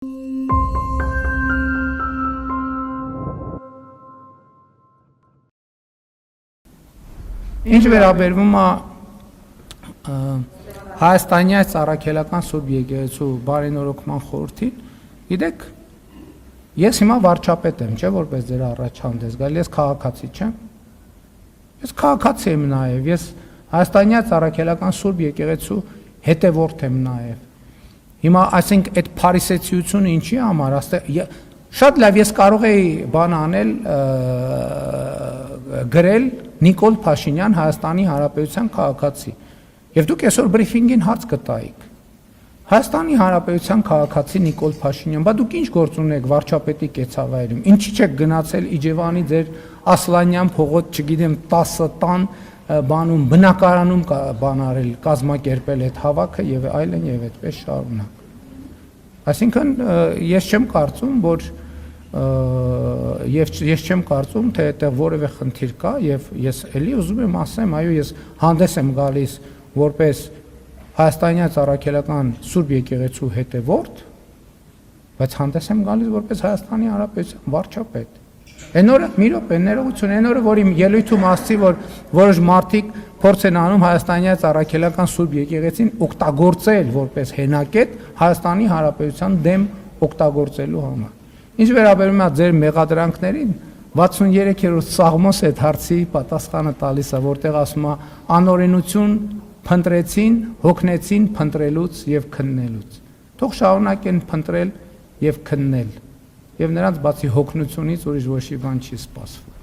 Ինչ վերաբերվում է Հայաստանյաց առաքելական Սուրբ եկեղեցու բարենորոգման խորհրդին, գիտեք, ես հիմա վարչապետ եմ, չէ, որպես ձեր առաջ հանդես գալ, ես քաղաքացի չեմ։ Ես քաղաքացի եմ նաև, ես Հայաստանյաց առաքելական Սուրբ եկեղեցու հետևորդ եմ նաև։ Հիմա այսինքն այդ փարիսեցիությունը ինչի համար, շատ լավ ես կարող էի բան անել, գրել Նիկոլ Փաշինյան Հայաստանի Հանրապետության քաղաքացի։ Եվ դուք այսօր բրիֆինգին հարց կտայիք։ Հայաստանի Հանրապետության քաղաքացի Նիկոլ Փաշինյան, բա դուք ինչ գործ ունեք վարչապետի կեցավայրում։ Ինչի՞ չեք գնացել Իջևանի ձեր Ասլանյան փողոց, չգիտեմ, 10 տան բանում բնակարանում բան արել, կազմակերպել այդ հավաքը եւ այլն եւ այդպես շարունակ։ Այսինքն ես չեմ կարծում, որ ես չեմ կարծում, թե այդտեղ որևէ խնդիր կա եւ ես էլի ուզում եմ ասեմ, այո, ես հանդես եմ գալիս որպես Հայաստանյաց առաքելական Սուրբ եկեղեցու հետևորդ, բայց հանդես եմ գալիս որպես Հայաստանի Հանրապետության վարչապետ։ Այն օրը մի րոպե ներողություն, այն օրը, որ իմ ելույթում ասացի, որ որոշ մարդիկ փորձ են անում Հայաստանյաց առաքելական Սուրբ եկեղեցին օգտագործել որպես հենակետ Հայաստանի Հանրապետության դեմ օգտագործելու համար։ Ինչ վերաբերում է ձեր մեղադրանքներին, 63-րդ Սաղմոս այդ հարցի պատասխանը տալիս է, որտեղ ասում է անօրենություն փնտրեցին, հոգնեցին փնտրելուց եւ քննելուց։ Թող շարունակեն փնտրել եւ քննել։ Եվ նրանց բացի հոգնությունից ուրիշ ոչ մի բան չի սպասվում։